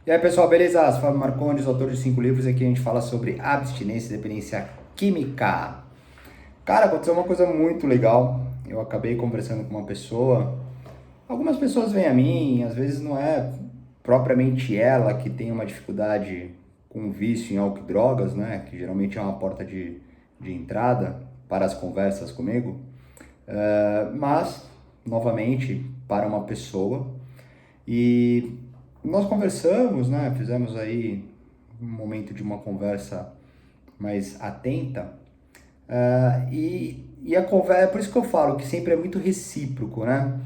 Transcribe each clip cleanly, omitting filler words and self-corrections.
E aí, pessoal, beleza? Eu sou Fábio Marcondes, autor de 5 livros, e aqui a gente fala sobre abstinência e dependência química. Cara, aconteceu uma coisa muito legal. Eu acabei conversando com uma pessoa. Algumas pessoas vêm a mim, às vezes não é propriamente ela que tem uma dificuldade com vício em álcool e drogas, né? Que geralmente é uma porta de entrada para as conversas comigo. Mas, novamente, para uma pessoa. E nós conversamos, né? Fizemos aí um momento de uma conversa mais atenta. E a conversa, é por isso que eu falo que sempre é muito recíproco, né?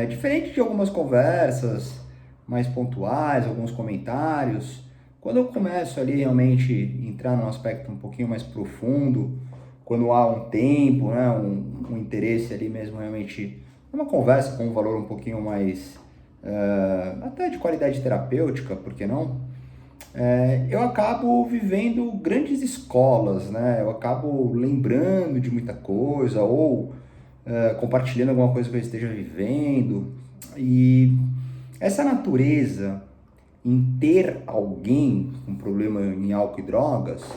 Diferente de algumas conversas mais pontuais, alguns comentários, quando eu começo ali realmente entrar num aspecto um pouquinho mais profundo, quando há um tempo, né, um interesse ali mesmo realmente, uma conversa com um valor um pouquinho mais, até de qualidade terapêutica, por que não? Eu acabo vivendo grandes escolas, né? Eu acabo lembrando de muita coisa ou compartilhando alguma coisa que eu esteja vivendo. E essa natureza em ter alguém com problema em álcool e drogas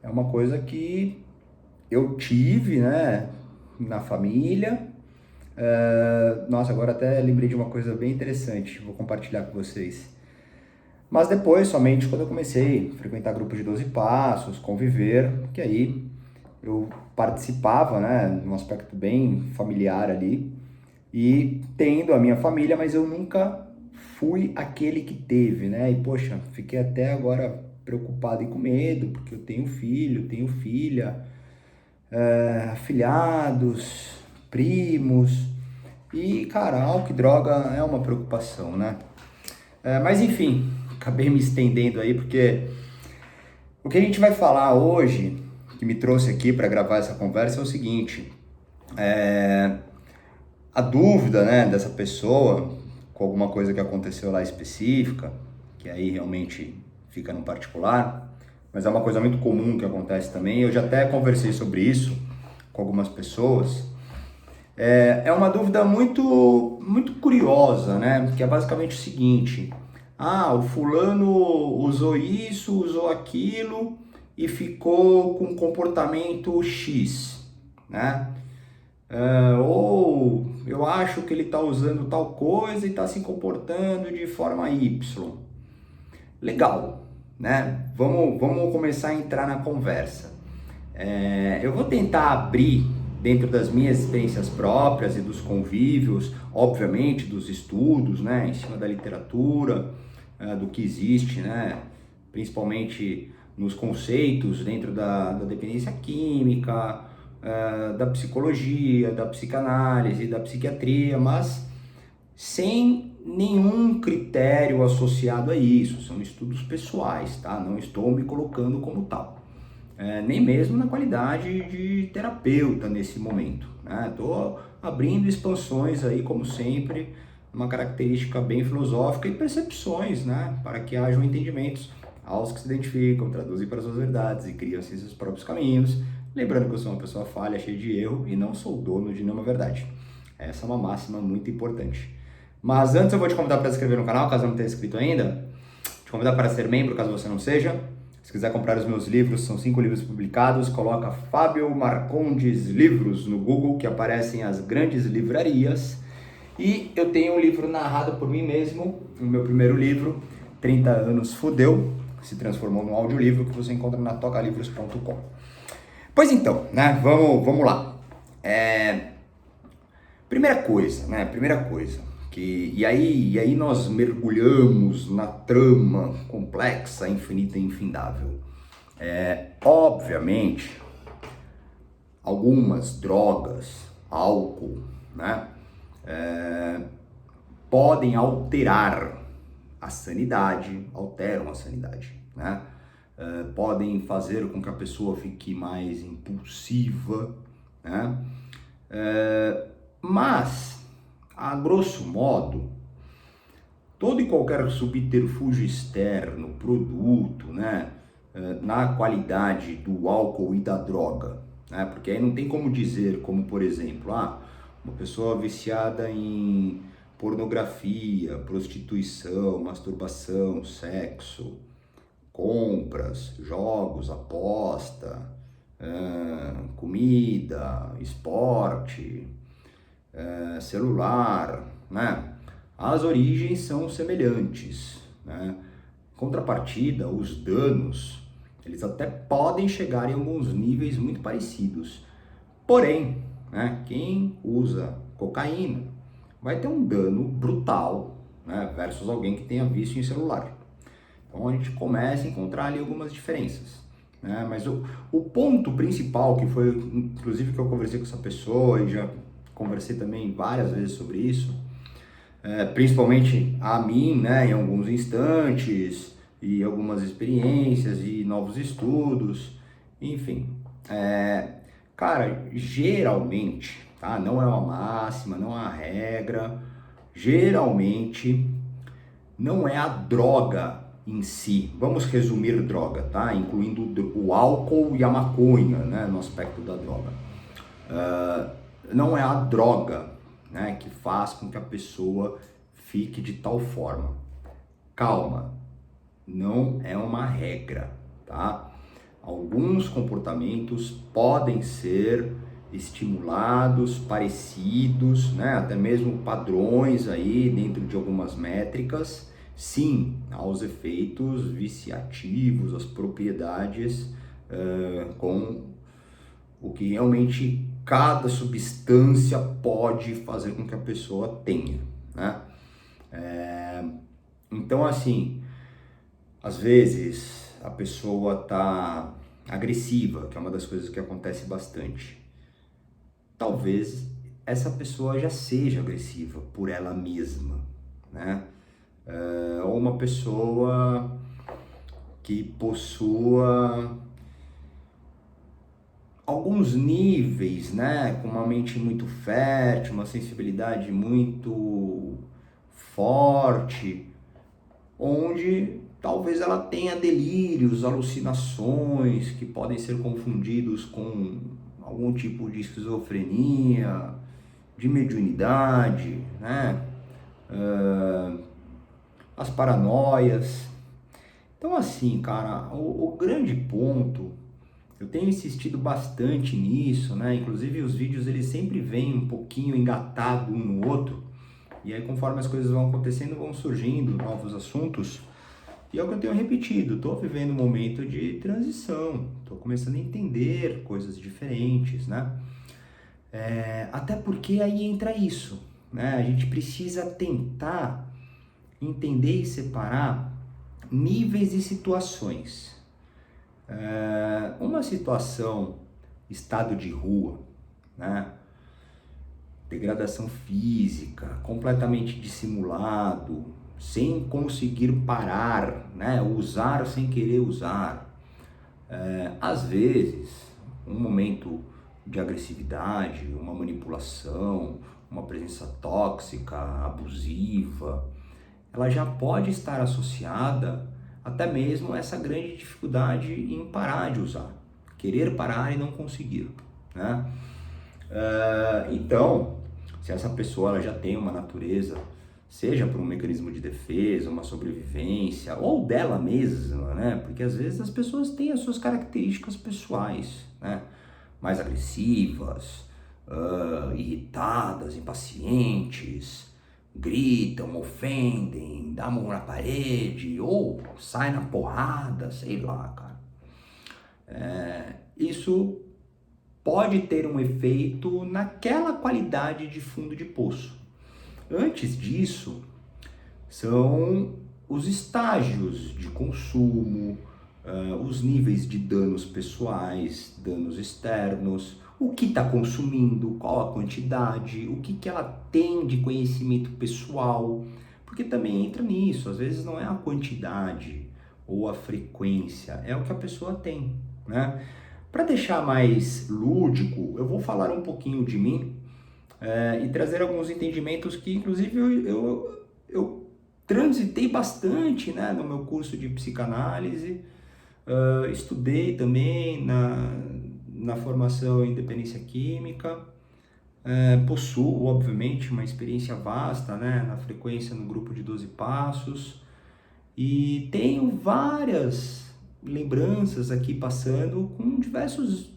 é uma coisa que eu tive, né, na família. Nossa, agora até lembrei de uma coisa bem interessante, vou compartilhar com vocês. Mas depois, somente quando eu comecei a frequentar grupos de 12 passos, conviver, que aí eu participava, né, num aspecto bem familiar ali, e tendo a minha família, mas eu nunca fui aquele que teve, né? E poxa, fiquei até agora preocupado e com medo, porque eu tenho filho, tenho filha, afilhados, primos, e cara, álcool e droga é uma preocupação, né? Mas enfim, acabei me estendendo aí, porque o que a gente vai falar hoje, que me trouxe aqui para gravar essa conversa, é o seguinte: a dúvida, né, dessa pessoa com alguma coisa que aconteceu lá específica, que aí realmente fica no particular, mas é uma coisa muito comum que acontece também. Eu já até conversei sobre isso com algumas pessoas. É uma dúvida muito curiosa, né? Que é basicamente o seguinte: o fulano usou isso, usou aquilo e ficou com comportamento X, né? Ou eu acho que ele está usando tal coisa e está se comportando de forma Y. Legal, né? Vamos começar a entrar na conversa. Eu vou tentar abrir dentro das minhas experiências próprias e dos convívios, obviamente dos estudos, né, em cima da literatura, do que existe, né, principalmente nos conceitos dentro da dependência química, da psicologia, da psicanálise, da psiquiatria, mas sem nenhum critério associado a isso. São estudos pessoais, tá? Não estou me colocando como tal. Nem mesmo na qualidade de terapeuta nesse momento, né? Estou abrindo expansões aí, como sempre, uma característica bem filosófica e percepções, né? Para que hajam entendimentos aos que se identificam, traduzem para suas verdades e criam-se seus próprios caminhos. Lembrando que eu sou uma pessoa falha, cheia de erro e não sou dono de nenhuma verdade. Essa é uma máxima muito importante. Mas antes eu vou te convidar para se inscrever no canal, caso não tenha inscrito ainda. Te convidar para ser membro, caso você não seja. Se quiser comprar os meus livros, são 5 livros publicados, coloca Fábio Marcondes Livros no Google, que aparecem as grandes livrarias. E eu tenho um livro narrado por mim mesmo, o meu primeiro livro, 30 anos fudeu, que se transformou num audiolivro, que você encontra na tocalivros.com. Pois então, né, vamos lá. Primeira coisa, né, e aí nós mergulhamos na trama complexa, infinita e infindável. Obviamente, algumas drogas, álcool, né, podem alterar a sanidade, alteram a sanidade, né? Podem fazer com que a pessoa fique mais impulsiva, né? Mas, a grosso modo, todo e qualquer subterfúgio externo, produto, né, na qualidade do álcool e da droga, né, porque aí não tem como dizer, como por exemplo, uma pessoa viciada em pornografia, prostituição, masturbação, sexo, compras, jogos, aposta, comida, esporte, celular, né? As origens são semelhantes, né? Contrapartida, os danos, eles até podem chegar em alguns níveis muito parecidos. Porém, né, quem usa cocaína vai ter um dano brutal, né, versus alguém que tenha vício em celular. Então a gente começa a encontrar ali algumas diferenças, né? Mas o ponto principal, que foi inclusive que eu conversei com essa pessoa e já conversei também várias vezes sobre isso, principalmente a mim, né, em alguns instantes e algumas experiências e novos estudos, enfim, cara, geralmente, tá? Não é uma máxima, não é uma regra, geralmente não é a droga em si. Vamos resumir droga, tá? Incluindo o álcool e a maconha, né, no aspecto da droga. Não é a droga, né, que faz com que a pessoa fique de tal forma. Calma, não é uma regra, tá? Alguns comportamentos podem ser estimulados, parecidos, né, até mesmo padrões aí dentro de algumas métricas, sim, aos efeitos viciativos, as propriedades com o que realmente cada substância pode fazer com que a pessoa tenha, né? Então, assim, às vezes a pessoa tá agressiva, que é uma das coisas que acontece bastante. Talvez essa pessoa já seja agressiva por ela mesma, né? Ou uma pessoa que possua alguns níveis, né, com uma mente muito fértil, uma sensibilidade muito forte, onde talvez ela tenha delírios, alucinações que podem ser confundidos com algum tipo de esquizofrenia, de mediunidade, né? As paranoias. Então assim, cara, o grande ponto, eu tenho insistido bastante nisso, né? Inclusive os vídeos eles sempre vêm um pouquinho engatados um no outro, e aí conforme as coisas vão acontecendo, vão surgindo novos assuntos. E é o que eu tenho repetido, estou vivendo um momento de transição, estou começando a entender coisas diferentes, né? Até porque aí entra isso, né? A gente precisa tentar entender e separar níveis e situações. Uma situação, estado de rua, né? Degradação física, completamente dissimulado, sem conseguir parar, né? Usar sem querer usar. Às vezes, um momento de agressividade, uma manipulação, uma presença tóxica, abusiva, ela já pode estar associada até mesmo a essa grande dificuldade em parar de usar, querer parar e não conseguir, né? Então, se essa pessoa ela já tem uma natureza, seja por um mecanismo de defesa, uma sobrevivência, ou dela mesma, né? Porque às vezes as pessoas têm as suas características pessoais, né? Mais agressivas, irritadas, impacientes, gritam, ofendem, dá a mão na parede, ou sai na porrada, sei lá, cara. Isso pode ter um efeito naquela qualidade de fundo de poço. Antes disso, são os estágios de consumo, os níveis de danos pessoais, danos externos, o que está consumindo, qual a quantidade, o que ela tem de conhecimento pessoal, porque também entra nisso, às vezes não é a quantidade ou a frequência, é o que a pessoa tem, né? Para deixar mais lúdico, eu vou falar um pouquinho de mim e trazer alguns entendimentos que, inclusive, eu transitei bastante, né, no meu curso de psicanálise, estudei também na formação em dependência química, Possuo, obviamente, uma experiência vasta, né, na frequência no grupo de 12 passos e tenho várias lembranças aqui passando com diversos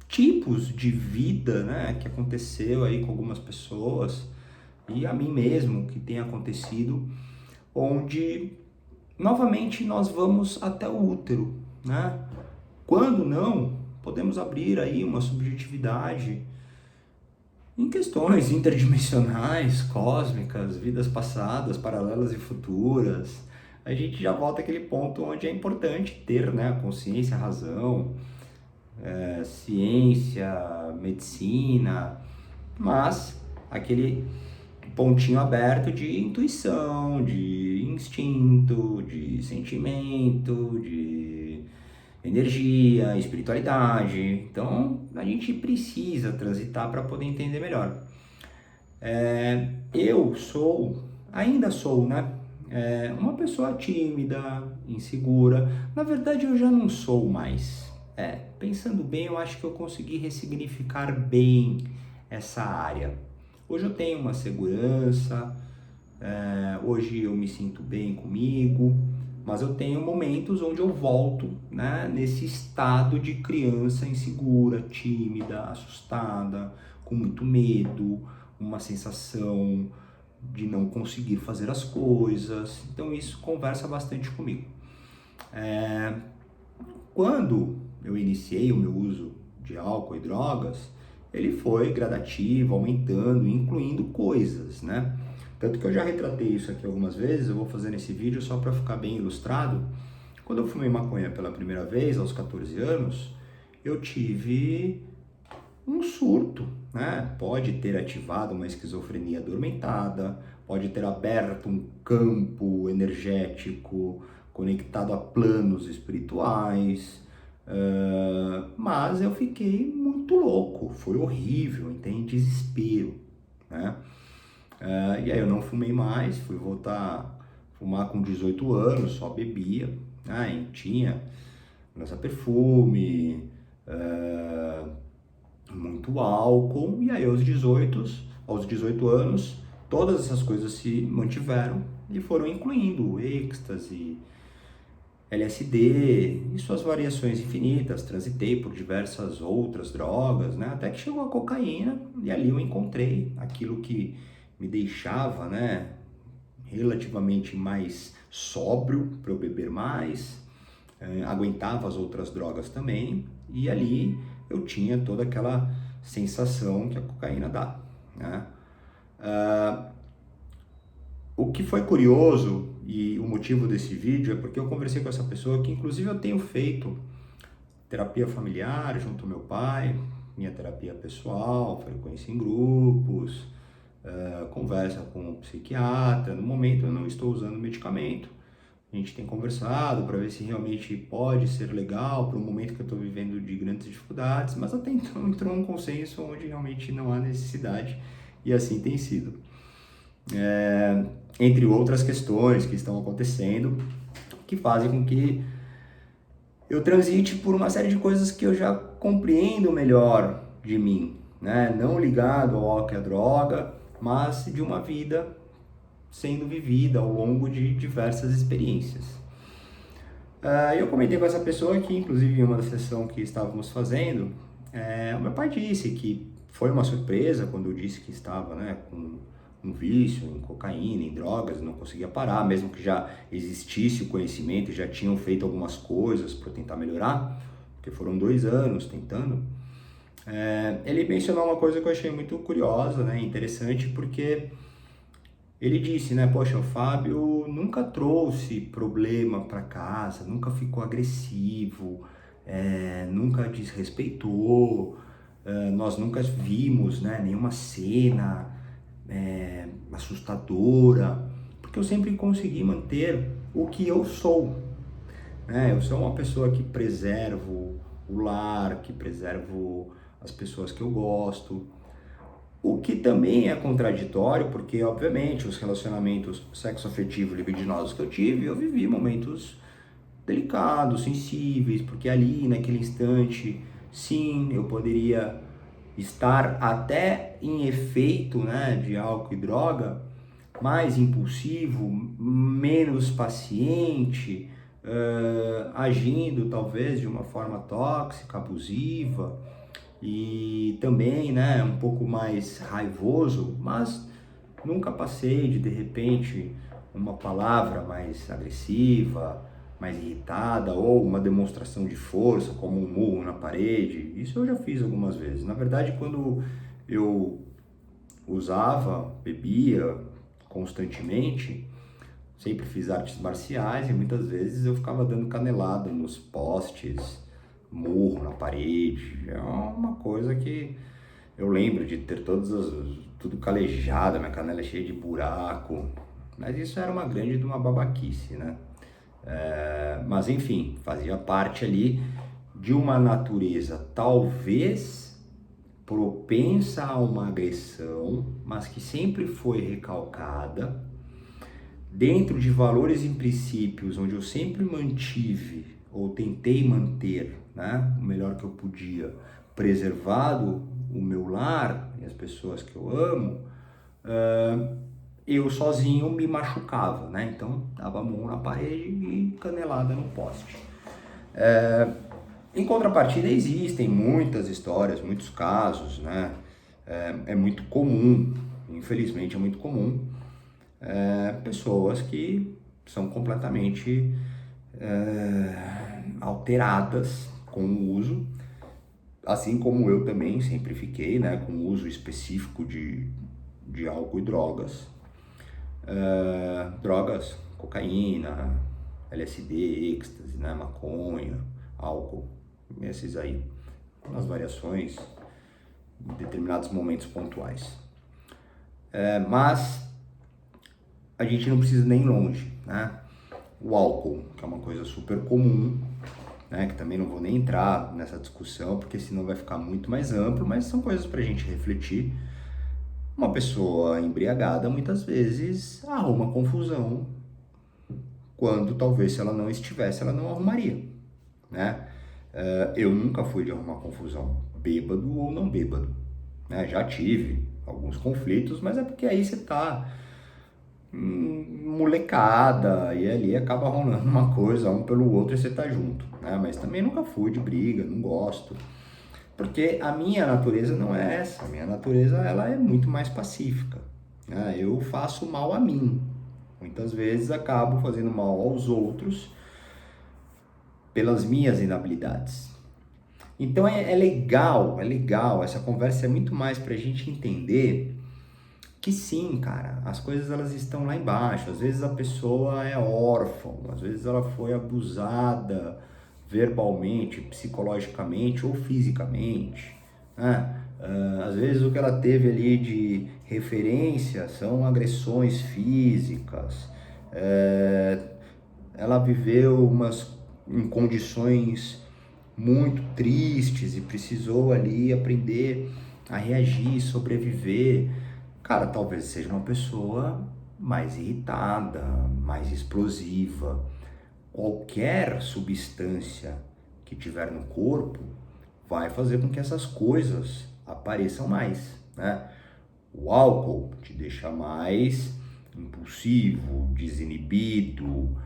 tipos de vida, né, que aconteceu aí com algumas pessoas e a mim mesmo que tem acontecido, onde novamente nós vamos até o útero, né? Quando não, podemos abrir aí uma subjetividade em questões interdimensionais, cósmicas, vidas passadas, paralelas e futuras. A gente já volta àquele ponto onde é importante ter, né, a consciência, a razão, ciência, medicina, mas aquele pontinho aberto de intuição, de instinto, de sentimento, de energia, espiritualidade. Então a gente precisa transitar para poder entender melhor. Eu sou, ainda sou, né? Uma pessoa tímida, insegura. Na verdade, eu já não sou mais. Pensando bem, eu acho que eu consegui ressignificar bem essa área. Hoje eu tenho uma segurança, hoje eu me sinto bem comigo, mas eu tenho momentos onde eu volto, né, nesse estado de criança insegura, tímida, assustada, com muito medo, uma sensação de não conseguir fazer as coisas. Então isso conversa bastante comigo. Quando eu iniciei o meu uso de álcool e drogas, ele foi gradativo, aumentando, incluindo coisas, né? Tanto que eu já retratei isso aqui algumas vezes, eu vou fazer nesse vídeo só para ficar bem ilustrado. Quando eu fumei maconha pela primeira vez, aos 14 anos, eu tive um surto, né? Pode ter ativado uma esquizofrenia adormentada, pode ter aberto um campo energético conectado a planos espirituais, mas eu fiquei muito louco, foi horrível, entende? Desespero, né? E aí eu não fumei mais, fui voltar a fumar com 18 anos, só bebia, né? E tinha lança-perfume, muito álcool, e aí aos 18 anos, todas essas coisas se mantiveram e foram incluindo êxtase, LSD e suas variações infinitas. Transitei por diversas outras drogas, né? Até que chegou a cocaína e ali eu encontrei aquilo que me deixava, né, relativamente mais sóbrio para eu beber mais, aguentava as outras drogas também e ali eu tinha toda aquela sensação que a cocaína dá, né? O que foi curioso e o motivo desse vídeo é porque eu conversei com essa pessoa que inclusive eu tenho feito terapia familiar junto ao meu pai, minha terapia pessoal, frequência em grupos, conversa com um psiquiatra. No momento eu não estou usando medicamento. A gente tem conversado para ver se realmente pode ser legal para o momento que eu estou vivendo de grandes dificuldades, mas até então entrou um consenso onde realmente não há necessidade e assim tem sido. Entre outras questões que estão acontecendo, que fazem com que eu transite por uma série de coisas que eu já compreendo melhor de mim, né? Não ligado ao álcool e à droga, mas de uma vida sendo vivida ao longo de diversas experiências. Eu comentei com essa pessoa que, inclusive, em uma sessão que estávamos fazendo, o meu pai disse que foi uma surpresa quando eu disse que estava, né, com um vício em cocaína, em drogas, não conseguia parar, mesmo que já existisse o conhecimento e já tinham feito algumas coisas para tentar melhorar, porque foram 2 anos tentando. Ele mencionou uma coisa que eu achei muito curiosa, né, interessante, porque ele disse, né, poxa, o Fábio nunca trouxe problema para casa, nunca ficou agressivo, nunca desrespeitou, nós nunca vimos, né, nenhuma cena assustadora, porque eu sempre consegui manter o que eu sou, né? Eu sou uma pessoa que preservo o lar, que preservo as pessoas que eu gosto, o que também é contraditório, porque obviamente os relacionamentos sexoafetivos libidinosos que eu tive, eu vivi momentos delicados, sensíveis, porque ali naquele instante, sim, eu poderia estar até em efeito, né, de álcool e droga, mais impulsivo, menos paciente, agindo talvez de uma forma tóxica, abusiva e também, né, um pouco mais raivoso, mas nunca passei de repente uma palavra mais agressiva, mais irritada ou uma demonstração de força, como um murro na parede. Isso eu já fiz algumas vezes. Na verdade, quando eu usava, bebia constantemente, sempre fiz artes marciais e muitas vezes eu ficava dando canelada nos postes, murro na parede. É uma coisa que eu lembro de ter tudo calejado, minha canela é cheia de buraco, mas isso era uma grande de uma babaquice, né? Mas enfim, fazia parte ali de uma natureza talvez propensa a uma agressão, mas que sempre foi recalcada dentro de valores e princípios onde eu sempre mantive ou tentei manter, né, o melhor que eu podia, preservado o meu lar e as pessoas que eu amo, eu sozinho me machucava, né? Então dava a mão na parede e canelada no poste. Em contrapartida, existem muitas histórias, muitos casos, né? É muito comum, infelizmente é muito comum, pessoas que são completamente alteradas com o uso, assim como eu também sempre fiquei, né? Com o uso específico de álcool e drogas. Drogas, cocaína, LSD, êxtase, né? Maconha, álcool, esses aí, nas variações, em determinados momentos pontuais. Mas a gente não precisa nem ir longe, né? O álcool, que é uma coisa super comum, né? Que também não vou nem entrar nessa discussão, porque senão vai ficar muito mais amplo, mas são coisas para a gente refletir. Uma pessoa embriagada muitas vezes arruma confusão quando talvez se ela não estivesse, ela não arrumaria, né? Eu nunca fui de arrumar confusão, bêbado ou não bêbado, né? Já tive alguns conflitos, mas é porque aí você tá molecada e ali acaba rolando uma coisa um pelo outro e você tá junto, né? Mas também nunca fui de briga, não gosto, porque a minha natureza não é essa, a minha natureza ela é muito mais pacífica, né? Eu faço mal a mim, muitas vezes acabo fazendo mal aos outros pelas minhas inabilidades. Então é legal, essa conversa é muito mais para a gente entender que sim, cara, as coisas elas estão lá embaixo. Às vezes a pessoa é órfã, às vezes ela foi abusada verbalmente, psicologicamente ou fisicamente, né? Às vezes o que ela teve ali de referência são agressões físicas. Ela viveu em condições muito tristes e precisou ali aprender a reagir, sobreviver. Cara, talvez seja uma pessoa mais irritada, mais explosiva. Qualquer substância que tiver no corpo vai fazer com que essas coisas apareçam mais, né? O álcool te deixa mais impulsivo, desinibido,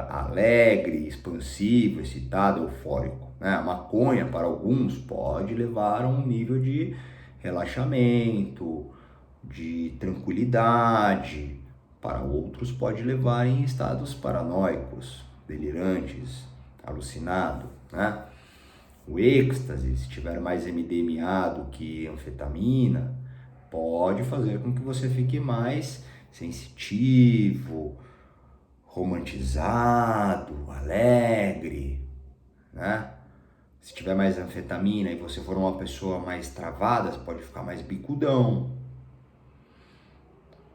alegre, expansivo, excitado, eufórico, né? A maconha, para alguns, pode levar a um nível de relaxamento, de tranquilidade. Para outros, pode levar em estados paranoicos, delirantes, alucinado, né? O êxtase, se tiver mais MDMA do que anfetamina, pode fazer com que você fique mais sensitivo, romantizado, alegre, né? Se tiver mais anfetamina e você for uma pessoa mais travada, você pode ficar mais bicudão.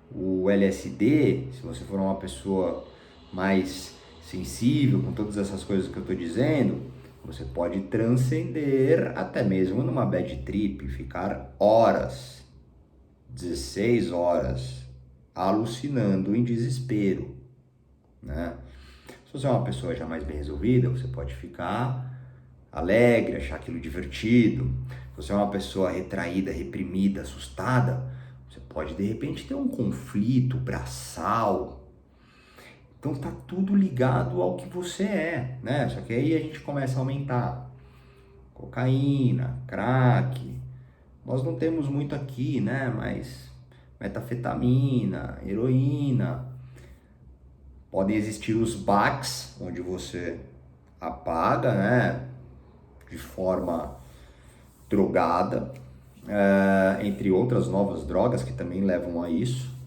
O LSD, se você for uma pessoa mais sensível com todas essas coisas que eu estou dizendo, você pode transcender até mesmo numa bad trip, ficar horas, 16 horas, alucinando em desespero, né? Se você é uma pessoa já mais bem resolvida, você pode ficar alegre, achar aquilo divertido. você é uma pessoa retraída, reprimida, assustada, você pode de repente ter um conflito braçal. Então tá tudo ligado ao que você é, né? Só que aí a gente começa a aumentar. Cocaína, crack, nós não temos muito aqui, né? Mas metafetamina, heroína, podem existir os BACs, onde você apaga, né? De forma drogada, entre outras novas drogas que também levam a isso.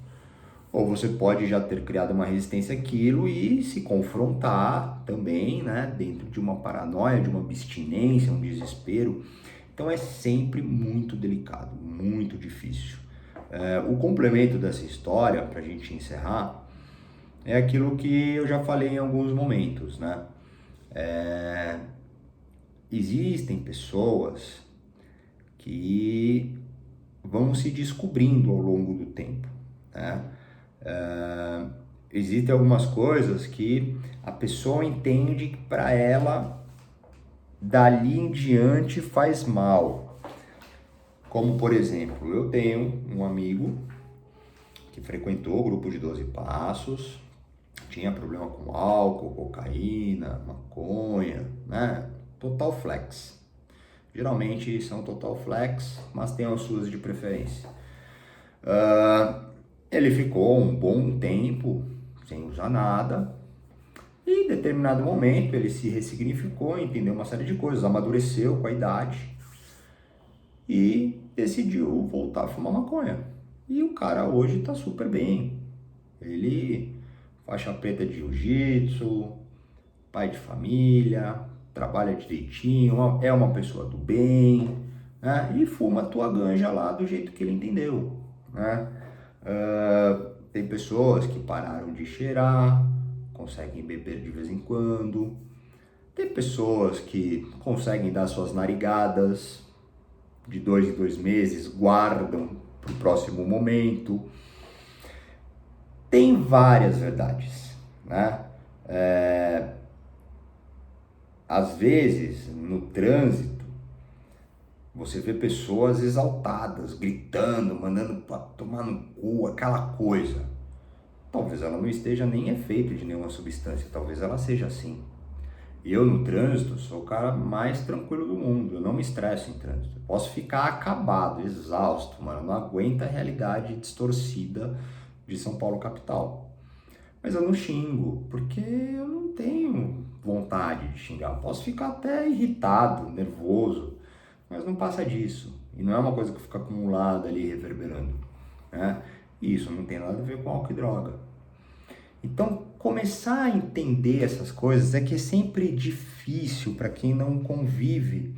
Ou você pode já ter criado uma resistência àquilo e se confrontar também, né? Dentro de uma paranoia, de uma abstinência, um desespero. Então é sempre muito delicado, muito difícil. O complemento dessa história, para a gente encerrar, é aquilo que eu já falei em alguns momentos, né? Existem pessoas que vão se descobrindo ao longo do tempo, né? Existem algumas coisas que a pessoa entende que para ela dali em diante faz mal. Como, por exemplo, eu tenho um amigo que frequentou o grupo de 12 passos, tinha problema com álcool, cocaína, maconha, né? Total flex. Geralmente são total flex, mas tem as suas de preferência. Ele ficou um bom tempo sem usar nada e em determinado momento ele se ressignificou, entendeu uma série de coisas, amadureceu com a idade e decidiu voltar a fumar maconha. E o cara hoje tá super bem. Ele faixa preta de jiu-jitsu, pai de família, trabalha direitinho, é uma pessoa do bem, né? E fuma a tua ganja lá do jeito que ele entendeu, né? Tem pessoas que pararam de cheirar, conseguem beber de vez em quando. Tem pessoas que conseguem dar suas narigadas de 2 em 2 meses, guardam para o próximo momento. Tem várias verdades, né? Às vezes, no trânsito, você vê pessoas exaltadas, gritando, mandando pra tomar no cu, aquela coisa. Talvez ela não esteja nem efeito de nenhuma substância, talvez ela seja assim. Eu no trânsito sou o cara mais tranquilo do mundo, eu não me estresso em trânsito. Eu posso ficar acabado, exausto, mano, eu não aguento a realidade distorcida de São Paulo capital. Mas eu não xingo, porque eu não tenho vontade de xingar. Eu posso ficar até irritado, nervoso, mas não passa disso. E não é uma coisa que fica acumulada ali, reverberando, né? E isso não tem nada a ver com álcool e droga. Então, começar a entender essas coisas é que é sempre difícil para quem não convive.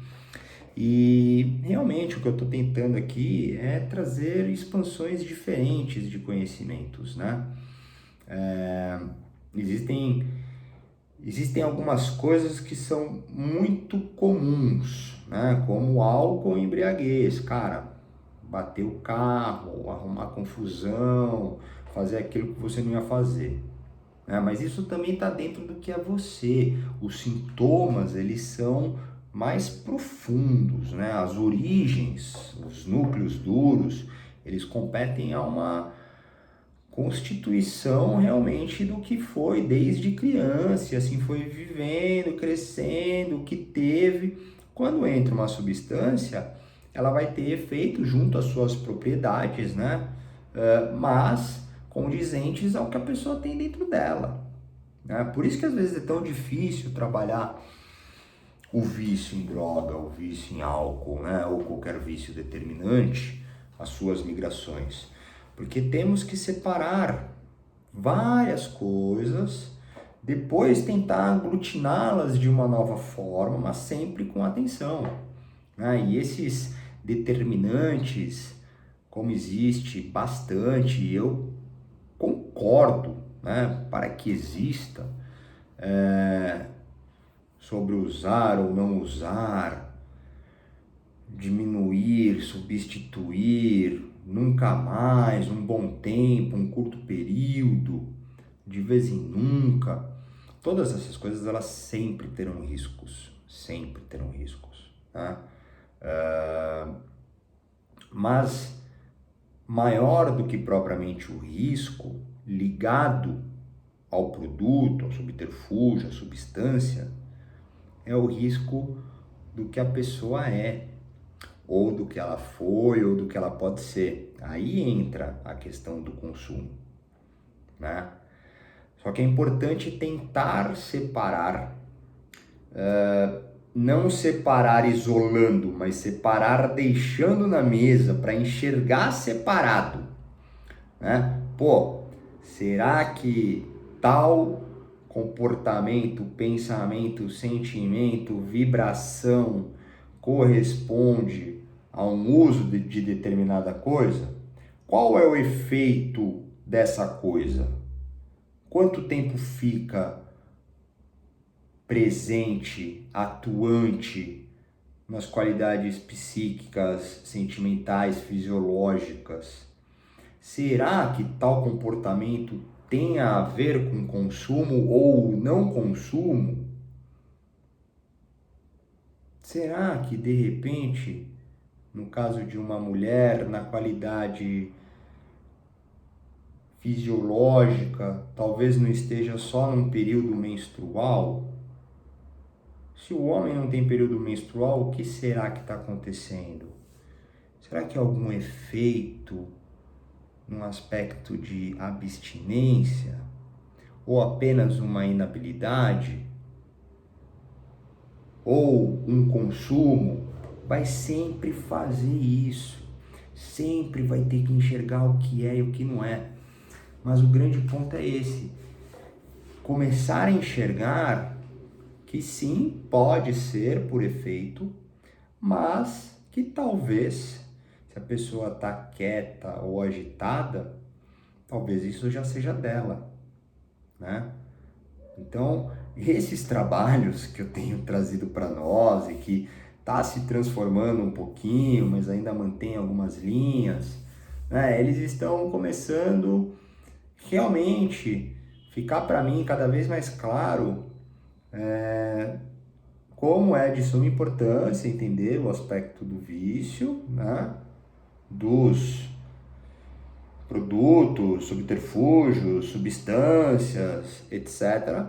E realmente o que eu estou tentando aqui é trazer expansões diferentes de conhecimentos, né? Existem algumas coisas que são muito comuns, né? Como álcool e embriaguez. Cara, bater o carro, arrumar confusão, fazer aquilo que você não ia fazer. Mas isso também está dentro do que é você. Os sintomas, eles são mais profundos, né? As origens, os núcleos duros, eles competem a uma constituição realmente do que foi desde criança, e assim foi vivendo, crescendo, o que teve. Quando entra uma substância, ela vai ter efeito junto às suas propriedades, né? Mas condizentes ao que a pessoa tem dentro dela, né? Por isso que às vezes é tão difícil trabalhar o vício em droga, o vício em álcool, né? Ou qualquer vício determinante, as suas migrações. Porque temos que separar várias coisas, depois tentar aglutiná-las de uma nova forma, mas sempre com atenção, né? E esses determinantes, como existe bastante, eu concordo, né, para que exista, sobre usar ou não usar, diminuir, substituir, nunca mais, um bom tempo, um curto período, de vez em nunca. Todas essas coisas, elas sempre terão riscos, tá? Mas maior do que propriamente o risco ligado ao produto, ao subterfúgio, à substância, é o risco do que a pessoa é, ou do que ela foi, ou do que ela pode ser. Aí entra a questão do consumo, né? Só que é importante tentar separar, não separar isolando, mas separar deixando na mesa para enxergar separado, né? Pô, será que tal comportamento, pensamento, sentimento, vibração corresponde a um uso de determinada coisa? Qual é o efeito dessa coisa? Quanto tempo fica presente, atuante nas qualidades psíquicas, sentimentais, fisiológicas? Será que tal comportamento tem a ver com consumo ou não consumo? Será que de repente, no caso de uma mulher, na qualidade fisiológica, talvez não esteja só num período menstrual? Se o homem não tem período menstrual, o que será que está acontecendo? Será que há algum efeito num aspecto de abstinência? Ou apenas uma inabilidade? Ou um consumo? Vai sempre fazer isso. Sempre vai ter que enxergar o que é e o que não é. Mas o grande ponto é esse. Começar a enxergar que sim, pode ser por efeito, mas que talvez, se a pessoa está quieta ou agitada, talvez isso já seja dela, né? Então, esses trabalhos que eu tenho trazido para nós e que está se transformando um pouquinho, mas ainda mantém algumas linhas, né? Eles estão começando realmente ficar para mim cada vez mais claro como é de suma importância entender o aspecto do vício, né? Dos produtos, subterfúgios, substâncias, etc.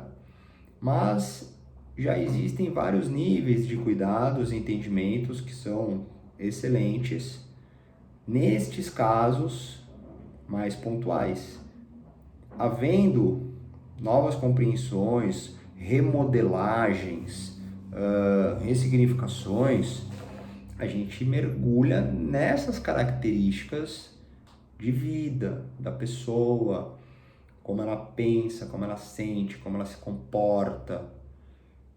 Mas já existem vários níveis de cuidados e entendimentos que são excelentes nestes casos mais pontuais. Havendo novas compreensões, remodelagens, ressignificações, a gente mergulha nessas características de vida da pessoa, como ela pensa, como ela sente, como ela se comporta.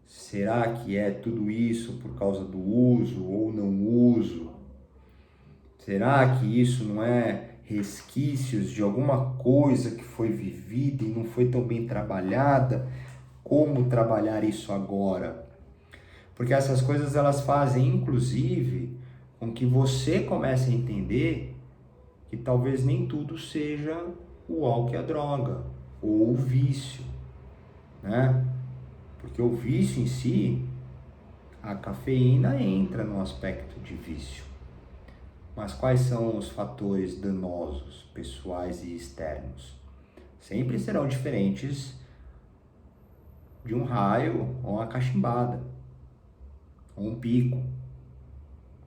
Será que é tudo isso por causa do uso ou não uso? Será que isso não é resquícios de alguma coisa que foi vivida e não foi tão bem trabalhada? Como trabalhar isso agora? Porque essas coisas elas fazem, inclusive, com que você comece a entender que talvez nem tudo seja o álcool e a droga, ou o vício, né? Porque o vício em si, a cafeína entra no aspecto de vício. Mas quais são os fatores danosos, pessoais e externos? Sempre serão diferentes de um raio ou uma cachimbada, ou um pico,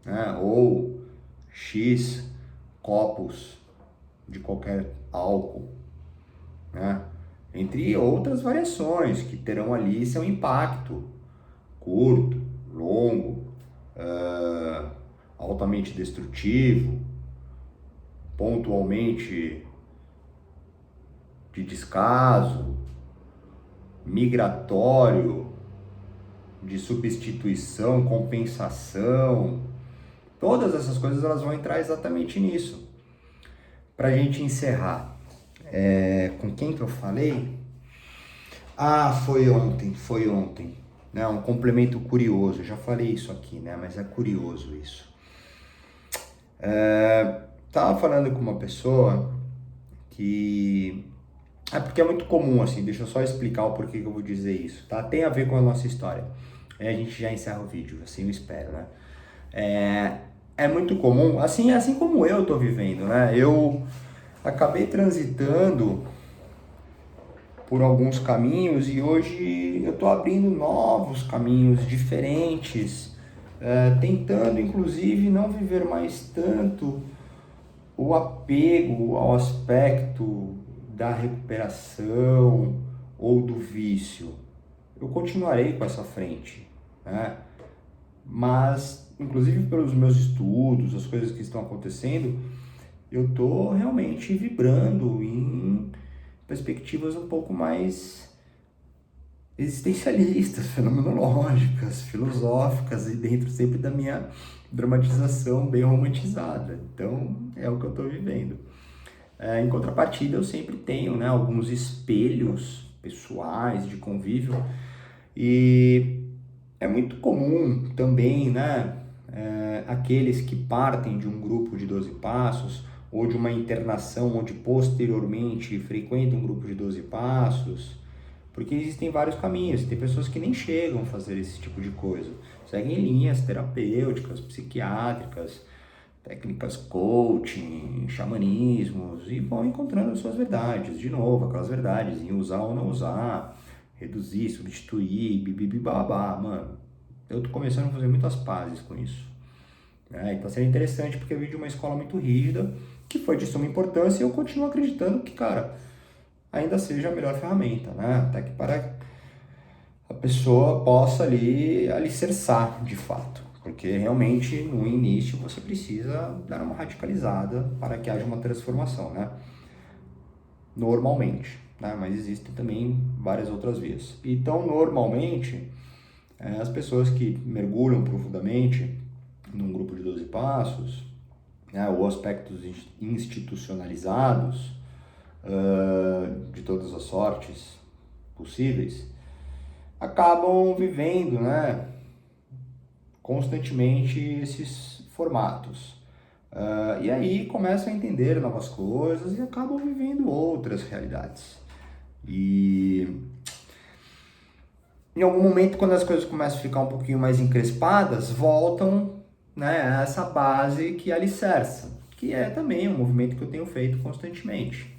né? Ou X copos de qualquer álcool, né? Entre outras variações que terão ali seu impacto curto, longo, altamente destrutivo, pontualmente de descaso, migratório, de substituição, compensação. Todas essas coisas elas vão entrar exatamente nisso. Para a gente encerrar, com quem que eu falei? Ah, foi ontem. Né? Um complemento curioso, já falei isso aqui, né? Mas é curioso isso. Tava falando com uma pessoa que... porque é muito comum, assim, deixa eu só explicar o porquê que eu vou dizer isso, tá? Tem a ver com a nossa história. Aí a gente já encerra o vídeo, assim eu espero, né? É muito comum, assim como eu tô vivendo, né? Eu acabei transitando por alguns caminhos e hoje eu tô abrindo novos caminhos diferentes, tentando inclusive não viver mais tanto o apego ao aspecto da recuperação ou do vício. Eu continuarei com essa frente, né? Mas, inclusive pelos meus estudos, as coisas que estão acontecendo, eu estou realmente vibrando em perspectivas um pouco mais existencialistas, fenomenológicas, filosóficas e dentro sempre da minha dramatização bem romantizada. Então, é o que eu estou vivendo. Em contrapartida, eu sempre tenho, né, alguns espelhos pessoais de convívio e é muito comum também, né, aqueles que partem de um grupo de 12 passos ou de uma internação onde posteriormente frequentam um grupo de 12 passos, porque existem vários caminhos, tem pessoas que nem chegam a fazer esse tipo de coisa, seguem linhas terapêuticas, psiquiátricas, técnicas coaching, xamanismos e vão encontrando as suas verdades, de novo, aquelas verdades em usar ou não usar, reduzir, substituir, bibibibabá, mano. Eu tô começando a fazer muitas pazes com isso. E tá sendo interessante porque eu vim de uma escola muito rígida, que foi de suma importância e eu continuo acreditando que, cara, ainda seja a melhor ferramenta, né? Até que para a pessoa possa ali alicerçar de fato. Porque realmente no início você precisa dar uma radicalizada para que haja uma transformação, né? Normalmente, né? Mas existem também várias outras vias. Então, normalmente, as pessoas que mergulham profundamente num grupo de 12 passos, né, ou aspectos institucionalizados de todas as sortes possíveis, acabam vivendo, né, constantemente esses formatos. E aí começam a entender novas coisas e acabam vivendo outras realidades. E em algum momento, quando as coisas começam a ficar um pouquinho mais encrespadas, voltam, né, a essa base que alicerça, que é também um movimento que eu tenho feito constantemente.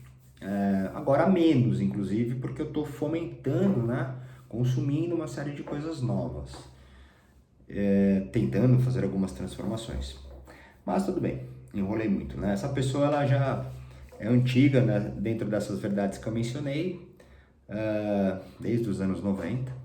Agora menos, inclusive, porque eu estou fomentando, né, consumindo uma série de coisas novas, tentando fazer algumas transformações. Mas tudo bem, enrolei muito, né? Essa pessoa ela já é antiga, né, dentro dessas verdades que eu mencionei, desde os anos 90.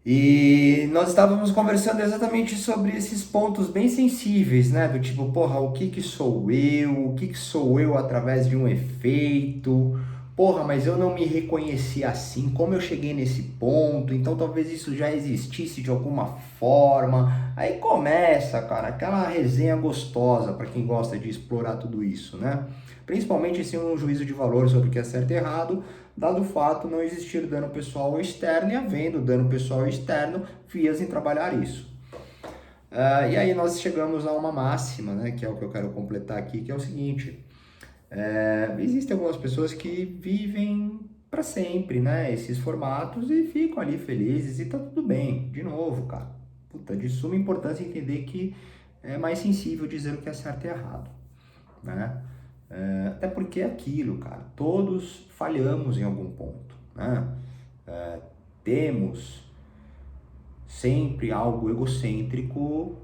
E nós estávamos conversando exatamente sobre esses pontos bem sensíveis, né? Do tipo, porra, o que que sou eu? O que que sou eu através de um efeito? Porra, mas eu não me reconheci assim, como eu cheguei nesse ponto? Então talvez isso já existisse de alguma forma. Aí começa, cara, aquela resenha gostosa para quem gosta de explorar tudo isso, né? Principalmente sem um juízo de valor sobre o que é certo e errado, dado o fato não existir dano pessoal externo e havendo dano pessoal externo, vias em trabalhar isso. E aí nós chegamos a uma máxima, né, que é o que eu quero completar aqui, que é o seguinte: existem algumas pessoas que vivem para sempre, né, esses formatos e ficam ali felizes e tá tudo bem. De novo, cara, puta, de suma importância entender que é mais sensível dizer o que é certo e errado, né? Até porque é aquilo, cara, todos falhamos em algum ponto, né? Temos sempre algo egocêntrico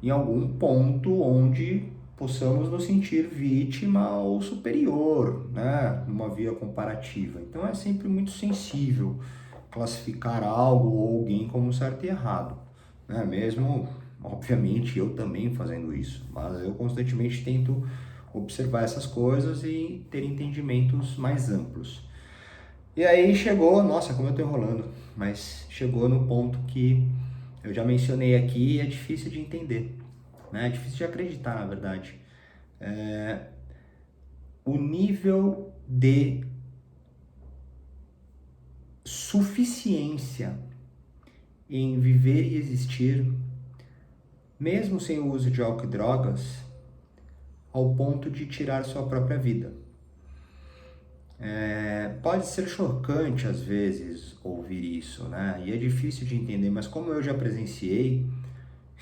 em algum ponto onde possamos nos sentir vítima ou superior, né? Numa via comparativa. Então é sempre muito sensível classificar algo ou alguém como certo e errado, né? Mesmo, obviamente, eu também fazendo isso, mas eu constantemente tento observar essas coisas e ter entendimentos mais amplos. E aí chegou, nossa, como eu tô enrolando, mas chegou no ponto que eu já mencionei aqui e é difícil de entender, né? É difícil de acreditar, na verdade. O nível de suficiência em viver e existir, mesmo sem o uso de álcool e drogas, ao ponto de tirar sua própria vida. Pode ser chocante às vezes ouvir isso, né? E é difícil de entender, mas como eu já presenciei,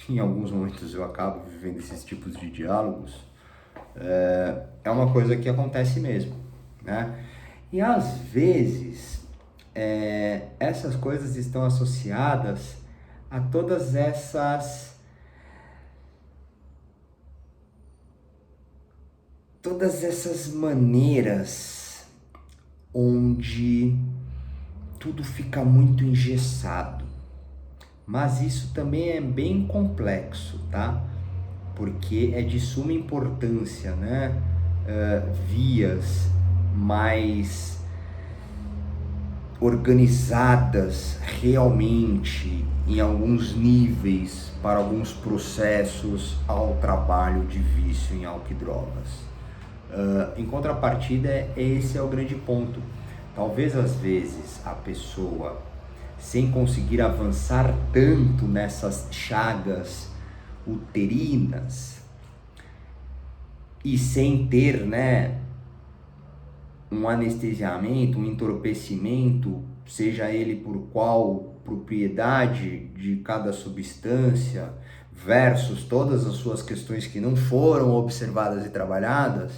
em alguns momentos eu acabo vivendo esses tipos de diálogos, é uma coisa que acontece mesmo, né? E às vezes essas coisas estão associadas a todas essas maneiras onde tudo fica muito engessado. Mas isso também é bem complexo, tá? Porque é de suma importância, né? Vias mais organizadas realmente em alguns níveis para alguns processos ao trabalho de vício em álcool e drogas. Em contrapartida, esse é o grande ponto. Talvez às vezes a pessoa, sem conseguir avançar tanto nessas chagas uterinas e sem ter, né, um anestesiamento, um entorpecimento, seja ele por qual propriedade de cada substância, versus todas as suas questões que não foram observadas e trabalhadas,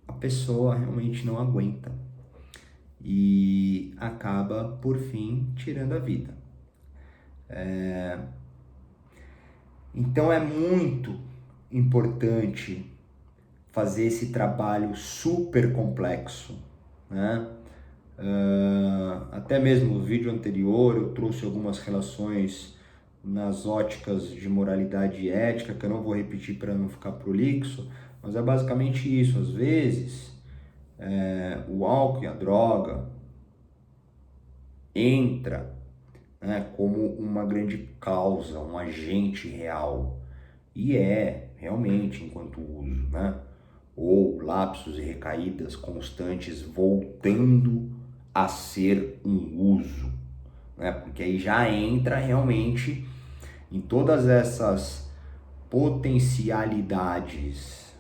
a pessoa realmente não aguenta e acaba, por fim, tirando a vida. Então é muito importante fazer esse trabalho super complexo, né? Até mesmo no vídeo anterior eu trouxe algumas relações nas óticas de moralidade e ética, que eu não vou repetir para não ficar prolixo, mas é basicamente isso. Às vezes o álcool e a droga entra, né, como uma grande causa, um agente real, e realmente enquanto uso, né? Ou lapsos e recaídas constantes voltando a ser um uso, né? Porque aí já entra realmente em todas essas potencialidades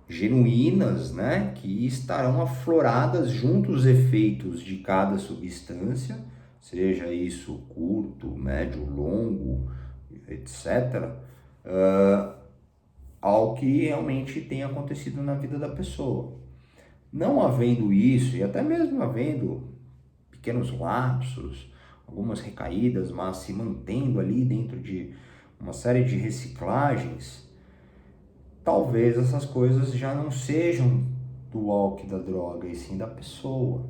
genuínas, né? Que estarão afloradas junto aos efeitos de cada substância, seja isso curto, médio, longo, etc., ao que realmente tem acontecido na vida da pessoa. Não havendo isso, e até mesmo havendo pequenos lapsos, algumas recaídas, mas se mantendo ali dentro de uma série de reciclagens, talvez essas coisas já não sejam do álcool e da droga, e sim da pessoa,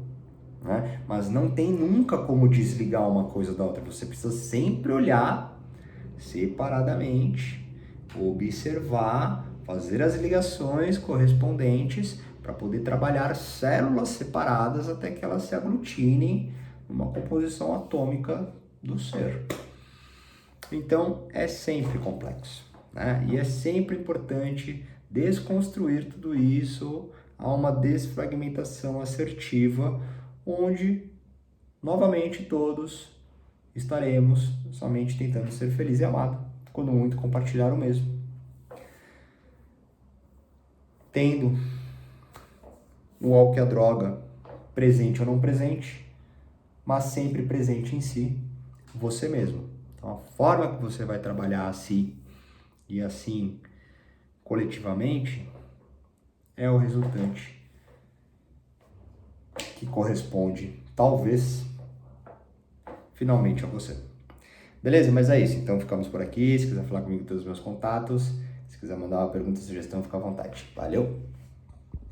né? Mas não tem nunca como desligar uma coisa da outra, você precisa sempre olhar separadamente, observar, fazer as ligações correspondentes para poder trabalhar células separadas até que elas se aglutinem numa composição atômica do ser. Então é sempre complexo, né? E é sempre importante desconstruir tudo isso a uma desfragmentação assertiva, onde novamente todos estaremos somente tentando ser feliz e amado, quando muito compartilhar o mesmo. Tendo o álcool e a droga presente ou não presente, mas sempre presente em si, você mesmo. Então a forma que você vai trabalhar a si e assim coletivamente é o resultante que corresponde, talvez, finalmente a você. Beleza? Mas é isso. Então ficamos por aqui. Se quiser falar comigo, todos os meus contatos. Se quiser mandar uma pergunta, sugestão, fica à vontade. Valeu!